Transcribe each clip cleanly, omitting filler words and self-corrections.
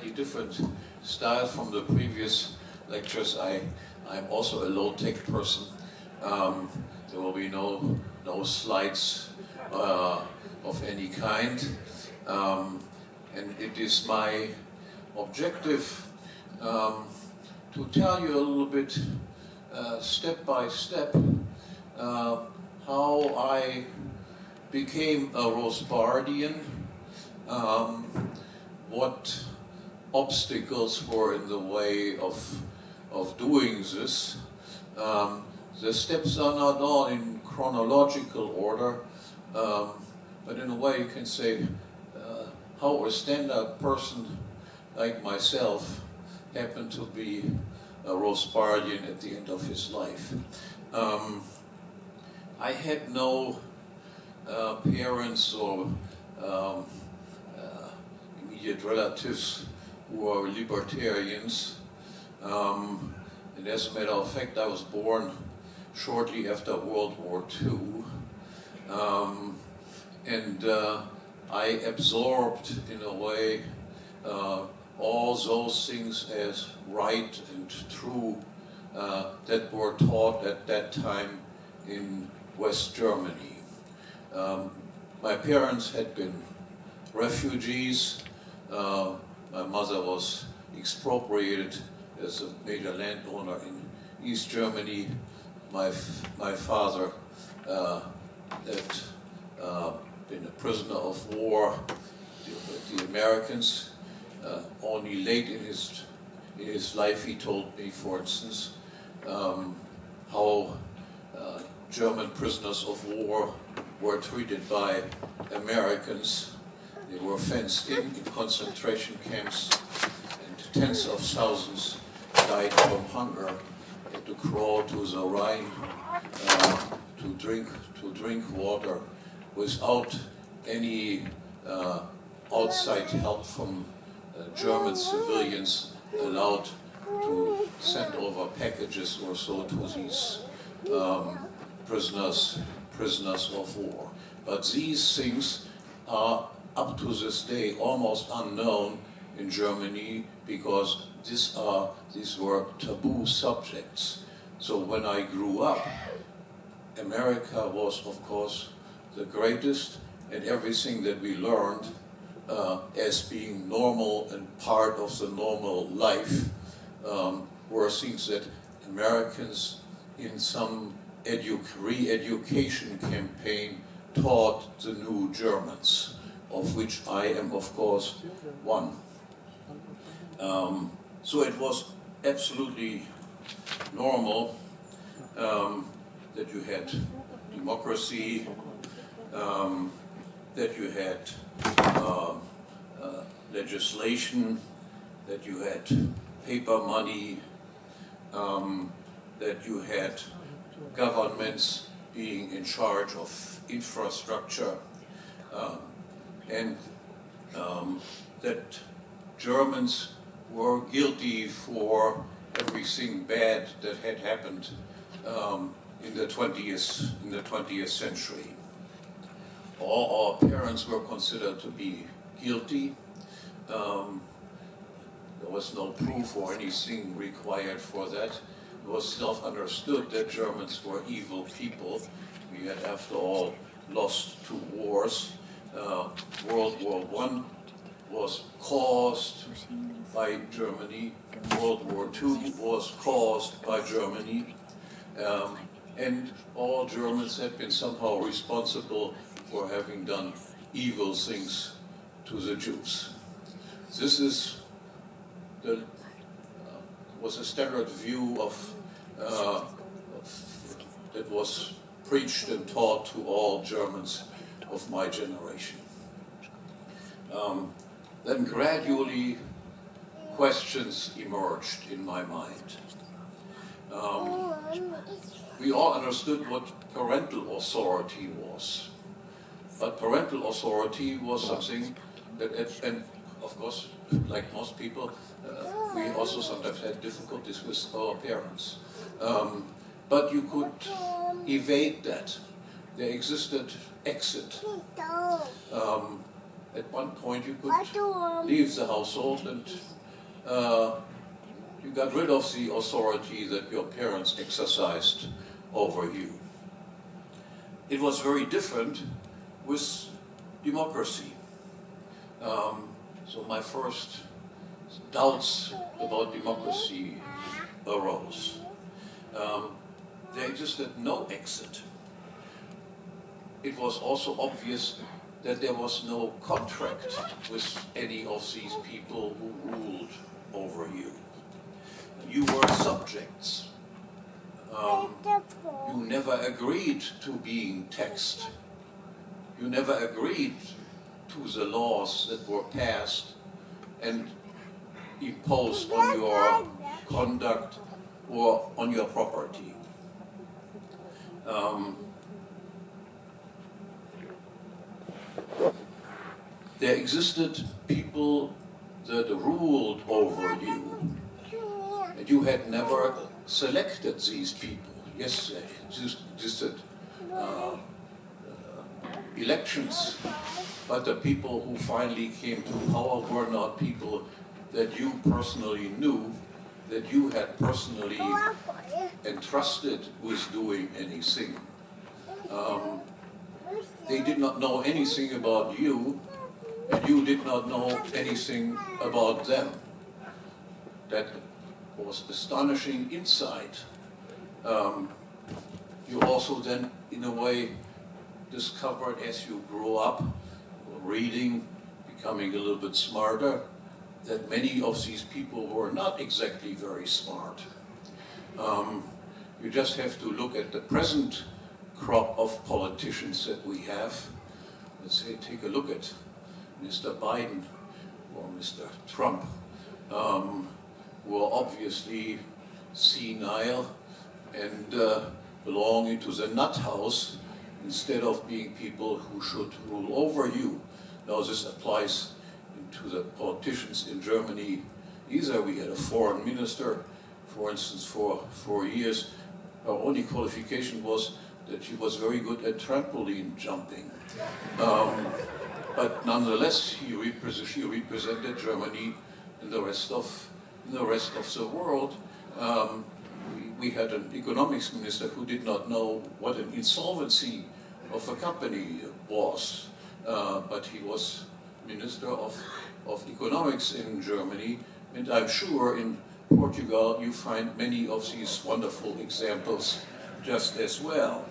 slightly different style from the previous lectures. I'm also a low-tech person. There will be no slides of any kind. And it is my objective to tell you a little bit, step by step, how I became a Rothbardian, what obstacles were in the way of doing this. The steps are not all in chronological order, but in a way you can say how a standard person like myself happened to be a Rothbardian at the end of his life. I had no parents or immediate relatives who are libertarians. And as a matter of fact, I was born shortly after World War II. And I absorbed, in a way, all those things as right and true that were taught at that time in West Germany. My parents had been refugees. My mother was expropriated as a major landowner in East Germany. My father had been a prisoner of war with the Americans. Only late in his life he told me, for instance, how German prisoners of war were treated by Americans. They were fenced in concentration camps, and tens of thousands died from hunger. They had to crawl to the Rhine to drink water without any outside help from German civilians allowed to send over packages or so to these prisoners of war. But these things are up to this day almost unknown in Germany because these were taboo subjects. So when I grew up, America was, of course, the greatest, and everything that we learned as being normal and part of the normal life were things that Americans in some re-education campaign taught the new Germans, of which I am, of course, one. So it was absolutely normal that you had democracy, that you had legislation, that you had paper money, that you had governments being in charge of infrastructure, and that Germans were guilty for everything bad that had happened in the 20th century. All our parents were considered to be guilty. There was no proof or anything required for that. It was self-understood that Germans were evil people. We had, after all, lost 2 wars. World War I was caused by Germany. World War II was caused by Germany. And all Germans have been somehow responsible for having done evil things to the Jews. This was a standard view that was preached and taught to all Germans of my generation. Then gradually questions emerged in my mind. We all understood what parental authority was. But parental authority was something that, and of course, like most people, we also sometimes had difficulties with our parents. But you could evade that. There existed exit. At one point you could leave the household and you got rid of the authority that your parents exercised over you. It was very different with democracy. So my first doubts about democracy arose. There existed no exit. It was also obvious that there was no contract with any of these people who ruled over you. You were subjects. You never agreed to being taxed. You never agreed to the laws that were passed and imposed on your conduct or on your property. There existed people that ruled over you, and you had never selected these people. Yes, there existed elections, but the people who finally came to power were not people that you personally knew, that you had personally entrusted with doing anything. They did not know anything about you, and you did not know anything about them. That was astonishing insight. You also then, in a way, discovered as you grew up, reading, becoming a little bit smarter, that many of these people were not exactly very smart. You just have to look at the present crop of politicians that we have. Let's say, take a look at Mr. Biden or Mr. Trump, who are obviously senile and belonging to the nut house instead of being people who should rule over you. Now this applies to the politicians in Germany either. We had a foreign minister, for instance, for 4 years. Her only qualification was that she was very good at trampoline jumping. But nonetheless, she represented Germany in the rest of the world. We had an economics minister who did not know what an insolvency of a company was, but he was Minister of Economics in Germany, and I'm sure in Portugal you find many of these wonderful examples just as well.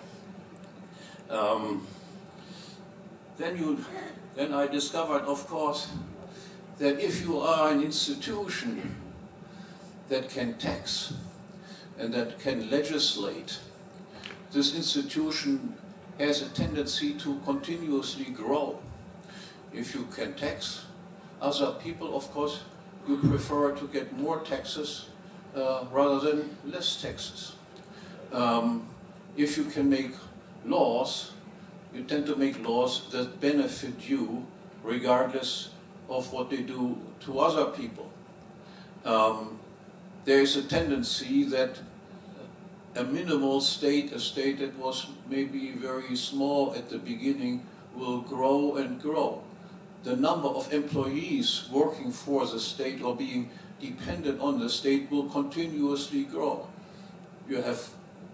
Then I discovered, of course, that if you are an institution that can tax and that can legislate, this institution has a tendency to continuously grow. If you can tax other people, of course, you prefer to get more taxes rather than less taxes. If you can make laws, you tend to make laws that benefit you regardless of what they do to other people. There is a tendency that a minimal state, a state that was maybe very small at the beginning, will grow and grow. The number of employees working for the state or being dependent on the state will continuously grow. You have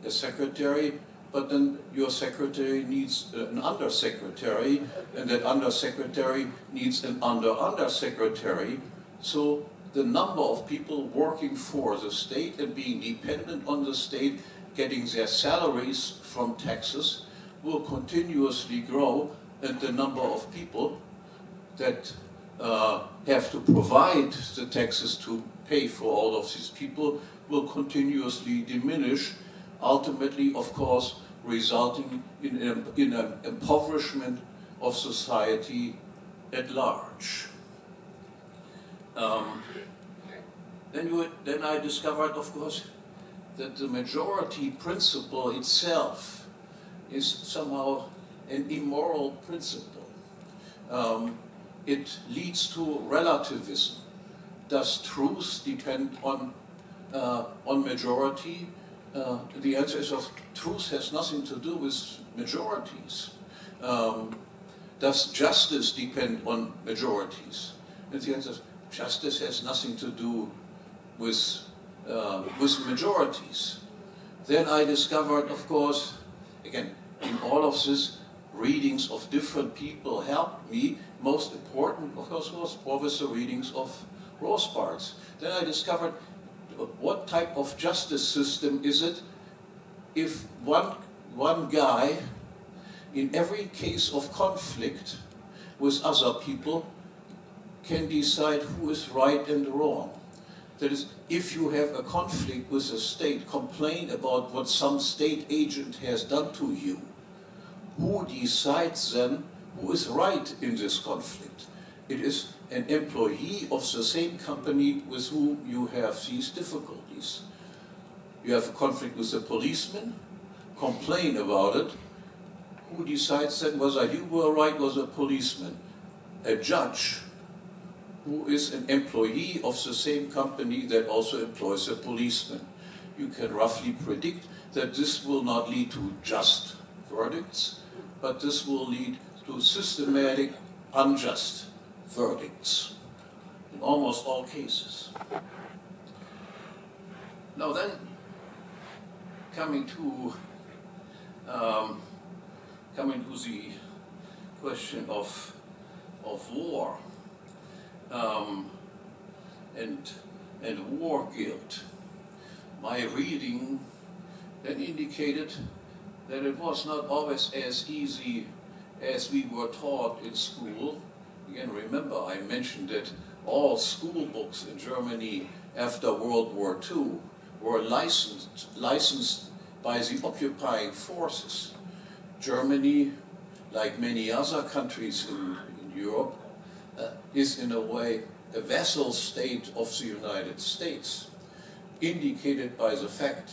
a secretary, but then your secretary needs an undersecretary, and that undersecretary needs an undersecretary. So the number of people working for the state and being dependent on the state, getting their salaries from taxes, will continuously grow, and the number of people that have to provide the taxes to pay for all of these people will continuously diminish, ultimately, of course, resulting in an impoverishment of society at large. Then I discovered, of course, that the majority principle itself is somehow an immoral principle. It leads to relativism. Does truth depend on majority? The answer is, truth has nothing to do with majorities. Does justice depend on majorities? And the answer is, justice has nothing to do with majorities. Then I discovered, of course, again, in all of this, readings of different people helped me. Most important, of course, was the readings of Rothbard. Then I discovered what type of justice system is it if one guy, in every case of conflict with other people, can decide who is right and wrong. That is, if you have a conflict with a state, complain about what some state agent has done to you, who decides then who is right in this conflict? It is an employee of the same company with whom you have these difficulties. You have a conflict with a policeman, complain about it. Who decides then whether you were right or the policeman? A judge, who is an employee of the same company that also employs a policeman. You can roughly predict that this will not lead to just verdicts, but this will lead to systematic, unjust verdicts in almost all cases. Now then, coming to the question of war and war guilt. My reading then indicated that it was not always as easy as we were taught in school. Again, remember I mentioned that all school books in Germany after World War II were licensed by the occupying forces. Germany, like many other countries in Europe, is in a way a vassal state of the United States, indicated by the fact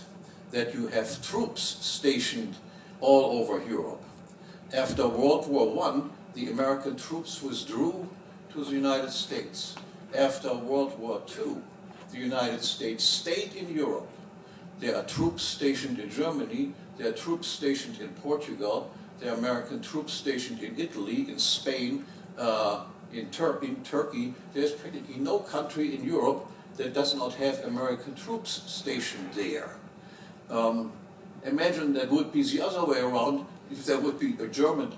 that you have troops stationed all over Europe. After World War I, the American troops withdrew to the United States. After World War II, the United States stayed in Europe. There are troops stationed in Germany, there are troops stationed in Portugal, there are American troops stationed in Italy, in Spain, in Turkey. There's practically no country in Europe that does not have American troops stationed there. Imagine that would be the other way around, if there would be a German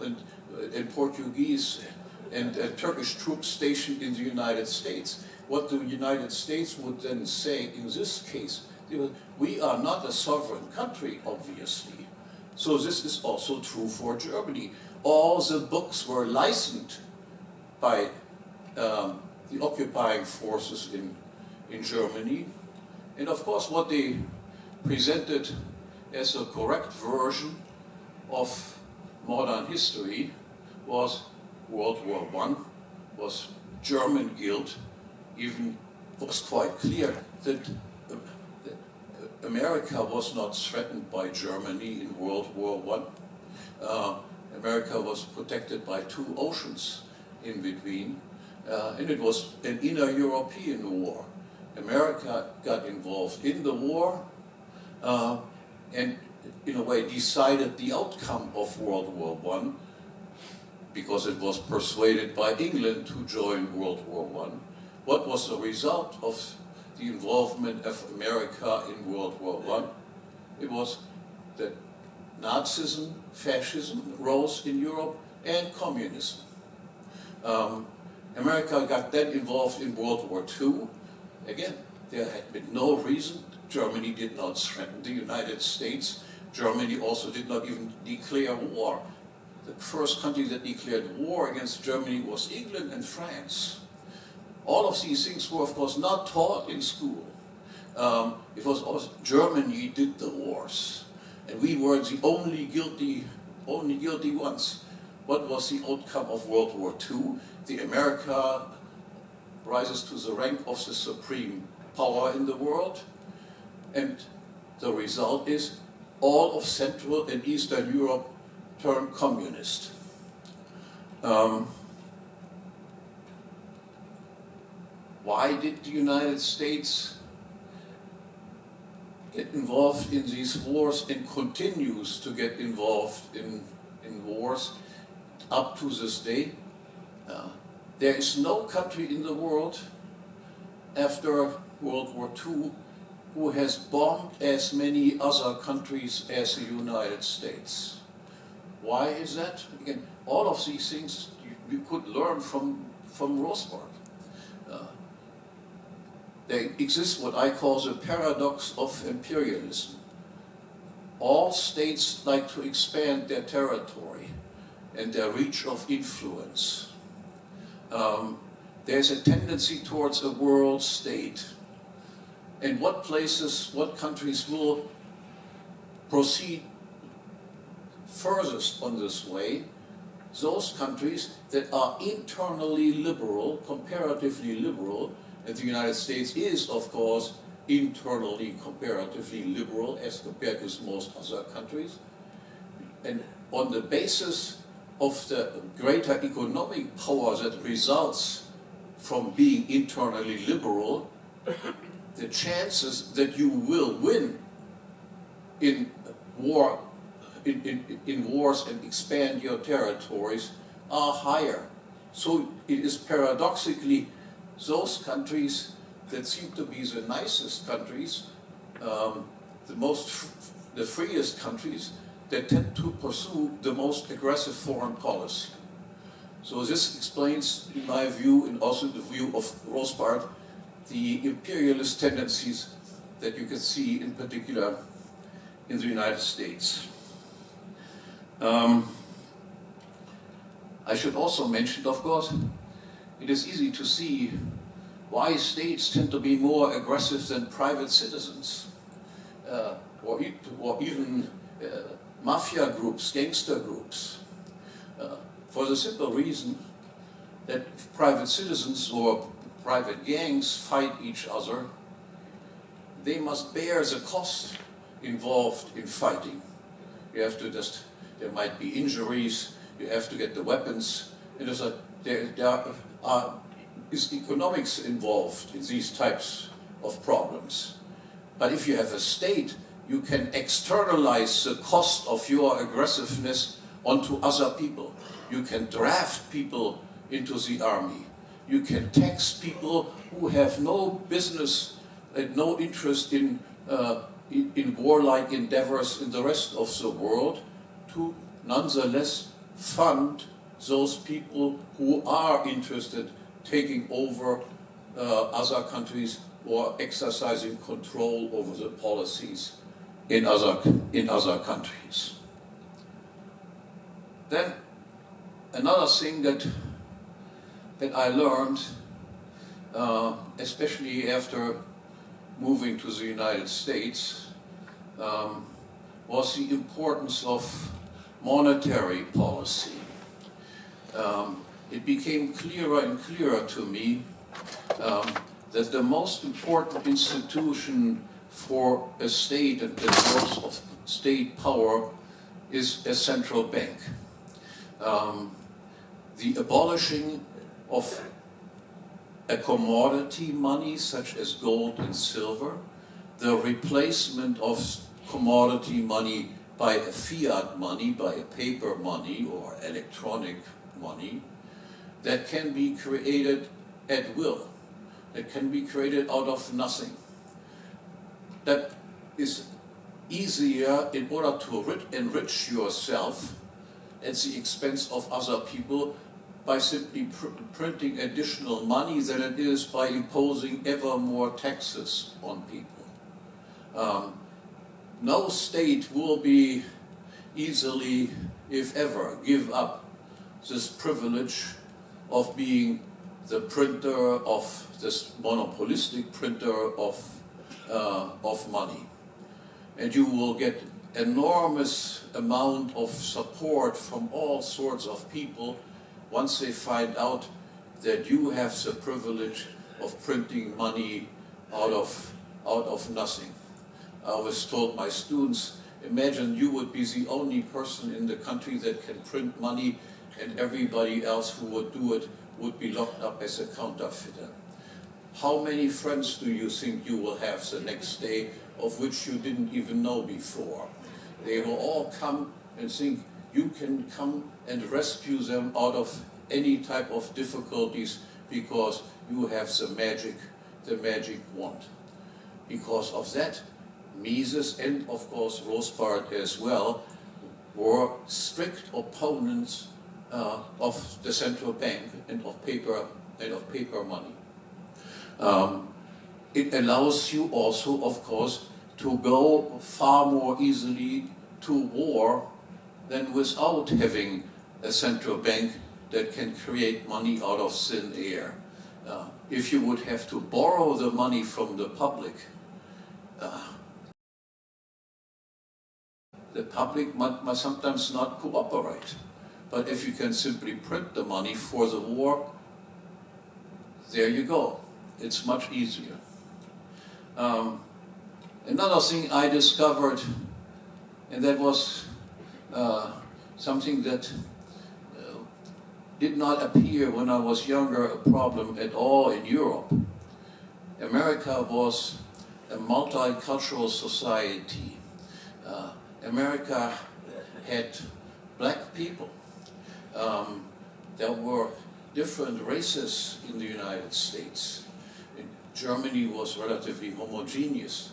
and Portuguese and Turkish troops stationed in the United States. What the United States would then say in this case, we are not a sovereign country, obviously. So this is also true for Germany. All the books were licensed by the occupying forces in Germany. And of course what they presented as a correct version of modern history was World War I, was German guilt. Even was quite clear that America was not threatened by Germany in World War I. America was protected by two oceans in between, and it was an inner European war. America got involved in the war and in a way decided the outcome of World War I because it was persuaded by England to join World War I. What was the result of the involvement of America in World War I? It was that Nazism, fascism rose in Europe, and communism. America got then involved in World War II. Again, there had been no reason. Germany did not threaten the United States. Germany also did not even declare war. The first country that declared war against Germany was England and France. All of these things were, of course, not taught in school. It was always Germany did the wars, and we were the only guilty ones. What was the outcome of World War II? The America rises to the rank of the supreme power in the world, and the result is all of Central and Eastern Europe turned communist. Why did the United States get involved in these wars and continues to get involved in wars up to this day? There is no country in the world after World War II who has bombed as many other countries as the United States. Why is that? Again, all of these things you could learn from Rothbard. There exists what I call the paradox of imperialism. All states like to expand their territory and their reach of influence. There's a tendency towards a world state. And what countries will proceed furthest on this way? Those countries that are internally liberal, comparatively liberal, and the United States is, of course, internally comparatively liberal as compared with most other countries. And on the basis of the greater economic power that results from being internally liberal, the chances that you will win in wars and expand your territories are higher. So it is paradoxically those countries that seem to be the nicest countries, the freest countries, that tend to pursue the most aggressive foreign policy. So this explains, in my view, and also the view of Rothbard, the imperialist tendencies that you can see in particular in the United States. I should also mention, of course, it is easy to see why states tend to be more aggressive than private citizens, or even mafia groups, gangster groups, for the simple reason that if private citizens or private gangs fight each other, they must bear the cost involved in fighting. You have to there might be injuries, you have to get the weapons, and there is economics involved in these types of problems. But if you have a state, you can externalize the cost of your aggressiveness onto other people. You can draft people into the army. You can tax people who have no business and no interest in warlike endeavors in the rest of the world, to nonetheless fund those people who are interested taking over other countries or exercising control over the policies in other countries. Then another thing that I learned, especially after moving to the United States, was the importance of monetary policy. It became clearer and clearer to me that the most important institution for a state and the source of state power is a central bank. The abolishing of a commodity money such as gold and silver, the replacement of commodity money by a fiat money, by a paper money or electronic money that can be created at will, that can be created out of nothing, that is easier in order to enrich yourself at the expense of other people by simply printing additional money than it is by imposing ever more taxes on people. No state will be easily, if ever, give up this privilege of being the printer of this monopolistic printer of money. And you will get enormous amount of support from all sorts of people once they find out that you have the privilege of printing money out of nothing. I always told my students, imagine you would be the only person in the country that can print money, and everybody else who would do it would be locked up as a counterfeiter. How many friends do you think you will have the next day of which you didn't even know before? They will all come and think you can come and rescue them out of any type of difficulties because you have the magic the magic wand. Because of that, Mises and of course Rothbard as well were strict opponents of the central bank and of paper money. It allows you also, of course, to go far more easily to war than without having a central bank that can create money out of thin air. If you would have to borrow the money from the public might sometimes not cooperate. But if you can simply print the money for the war, there you go. It's much easier. Another thing I discovered, and that was something that did not appear when I was younger a problem at all in Europe. America was a multicultural society. America had black people. There were different races in the United States. Germany was relatively homogeneous.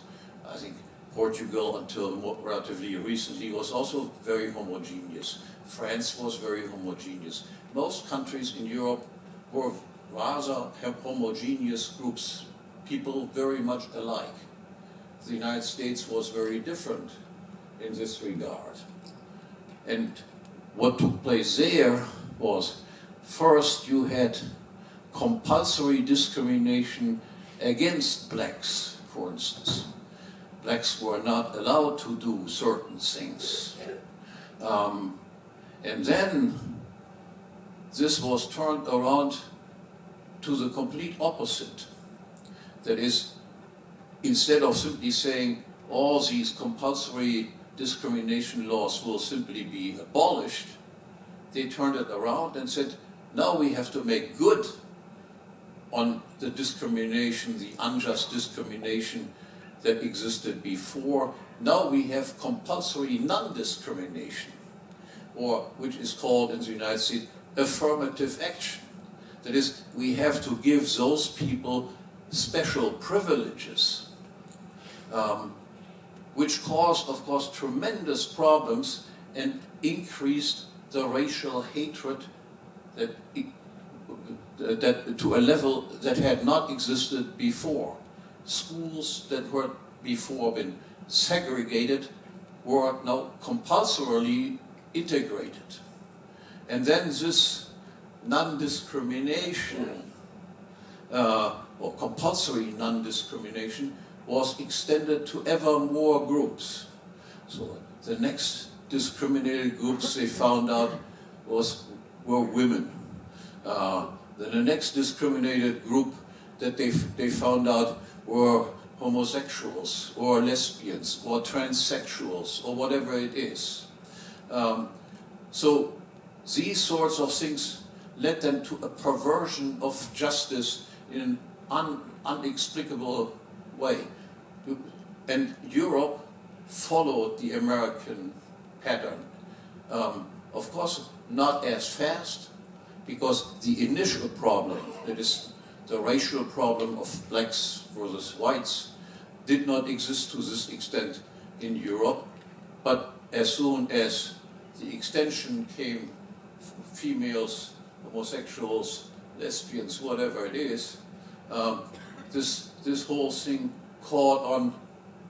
I think Portugal, until relatively recently, was also very homogeneous. France was very homogeneous. Most countries in Europe were rather homogeneous groups, people very much alike. The United States was very different in this regard. And what took place there was, first you had compulsory discrimination against blacks, for instance. Blacks were not allowed to do certain things. And then this was turned around to the complete opposite. That is, instead of simply saying all these compulsory discrimination laws will simply be abolished, they turned it around and said, now we have to make good on the discrimination, the unjust discrimination that existed before. Now we have compulsory non-discrimination, or which is called in the United States affirmative action. That is, we have to give those people special privileges, which caused, of course, tremendous problems and increased the racial hatred that to a level that had not existed before. Schools that were before been segregated were now compulsorily integrated. And then this non-discrimination, or compulsory non-discrimination, was extended to ever more groups. So the next discriminated groups they found out were women. Then the next discriminated group that they found out were homosexuals or lesbians or transsexuals or whatever it is. So these sorts of things led them to a perversion of justice in an inexplicable way. And Europe followed the American pattern. Of course, not as fast, because the initial problem, that is the racial problem of blacks versus whites, did not exist to this extent in Europe. But as soon as the extension came, females, homosexuals, lesbians, whatever it is, this whole thing caught on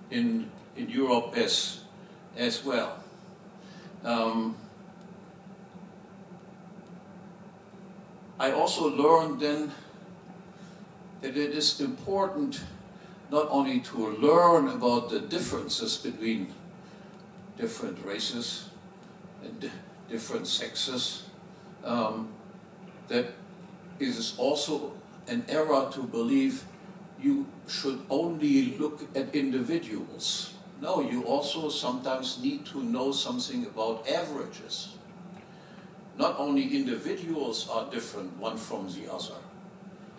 in Europe as well. I also learned then that it is important not only to learn about the differences between different races and different sexes, that it is also an error to believe you should only look at individuals. No, you also sometimes need to know something about averages. Not only individuals are different one from the other,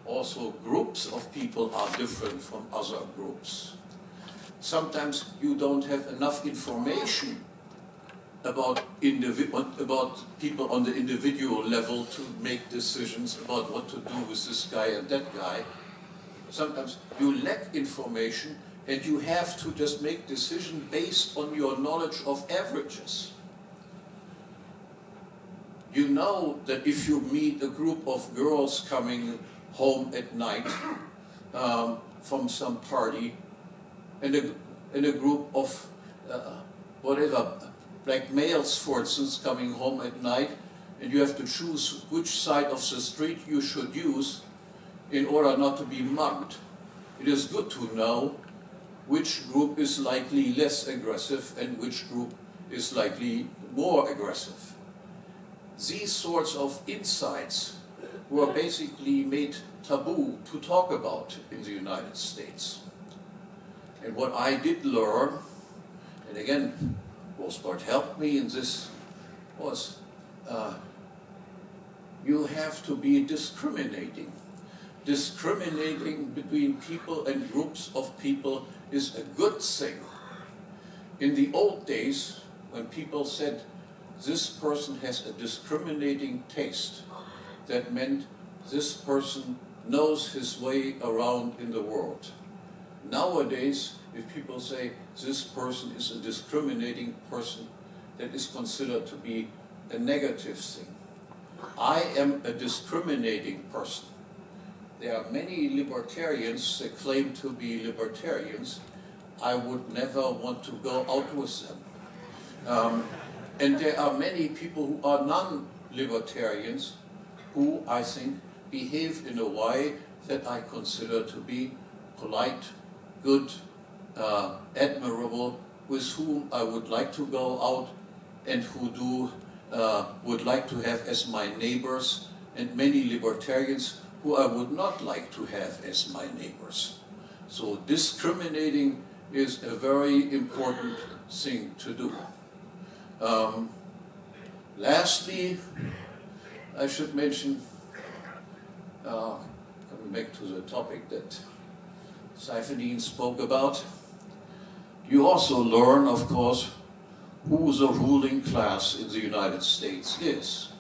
also groups of people are different from other groups. Sometimes you don't have enough information about people on the individual level to make decisions about what to do with this guy and that guy. sometimes you lack information and you have to just make decisions based on your knowledge of averages. You know that if you meet a group of girls coming home at night from some party, and a group of whatever, like males, for instance, coming home at night, and you have to choose which side of the street you should use in order not to be mugged. It is good to know which group is likely less aggressive and which group is likely more aggressive. These sorts of insights were basically made taboo to talk about in the United States. And what I did learn, and again, Rothbard helped me in this, was you have to be discriminating. Discriminating between people and groups of people is a good thing. In the old days, when people said, this person has a discriminating taste, that meant this person knows his way around in the world. Nowadays, if people say this person is a discriminating person, that is considered to be a negative thing. I am a discriminating person. There are many libertarians that claim to be libertarians. I would never want to go out with them. And there are many people who are non-libertarians who, I think, behave in a way that I consider to be polite, good, admirable, with whom I would like to go out and who would like to have as my neighbors, and many libertarians who I would not like to have as my neighbors. So discriminating is a very important thing to do. Lastly, I should mention, coming back to the topic that Seyfedin spoke about, you also learn, of course, who the ruling class in the United States is.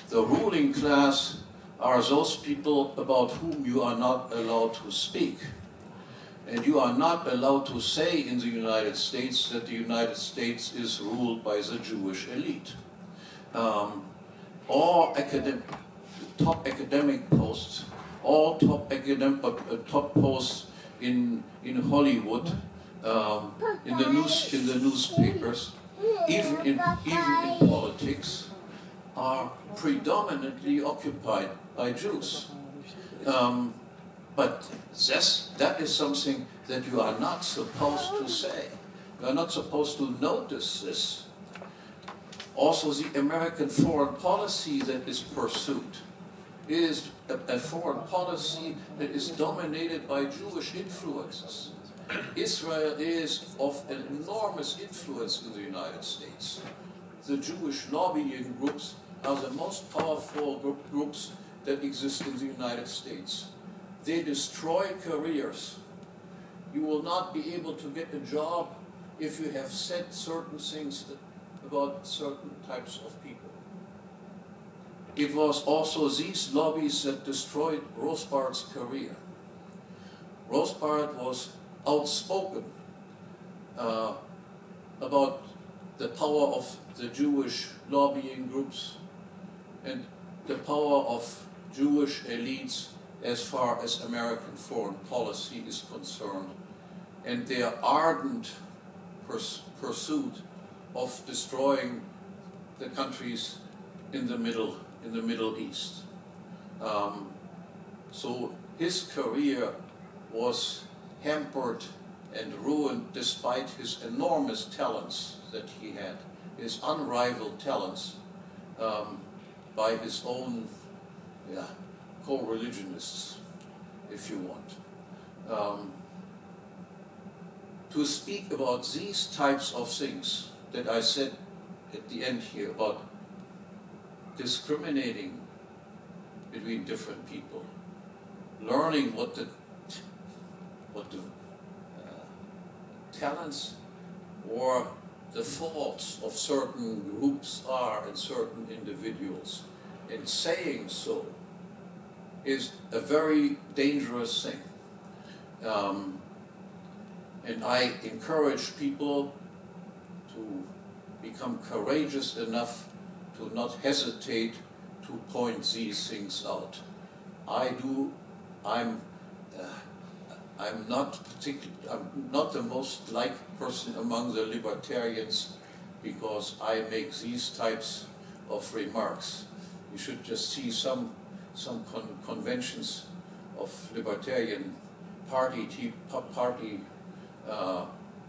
The ruling class are those people about whom you are not allowed to speak. And you are not allowed to say in the United States that the United States is ruled by the Jewish elite. All top academic posts, all top posts in Hollywood, in the newspapers, even in politics, are predominantly occupied by Jews. But that is something that you are not supposed to say. You are not supposed to notice this. Also, the American foreign policy that is pursued is a foreign policy that is dominated by Jewish influences. Israel is of an enormous influence in the United States. The Jewish lobbying groups are the most powerful groups that exist in the United States. They destroy careers. You will not be able to get a job if you have said certain things about certain types of people. It was also these lobbies that destroyed Rothbard's career. Rothbard was outspoken about the power of the Jewish lobbying groups and the power of Jewish elites as far as American foreign policy is concerned, and their ardent pursuit of destroying the countries in the Middle East. So his career was hampered and ruined despite his enormous talents that he had, his unrivaled talents, by his own co-religionists, if you want. To speak about these types of things that I said at the end here about discriminating between different people, learning what the talents or the faults of certain groups are in certain individuals, and saying so is a very dangerous thing. And I encourage people to become courageous enough to not hesitate to point these things out. I'm not the most liked person among the libertarians because I make these types of remarks. You should just see some conventions of libertarian party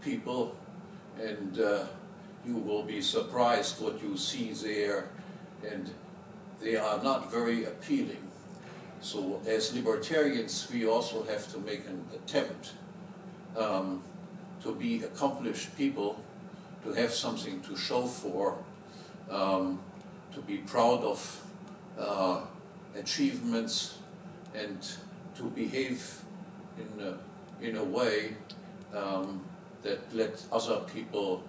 people, and you will be surprised what you see there, and they are not very appealing. So as libertarians, we also have to make an attempt to be accomplished people, to have something to show for, to be proud of achievements, and to behave in a way that let other people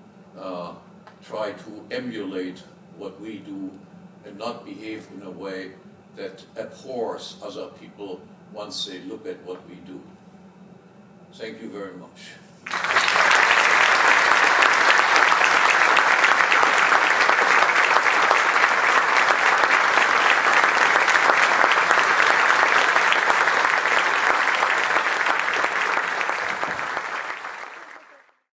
try to emulate what we do, and not behave in a way that abhors other people once they look at what we do. Thank you very much.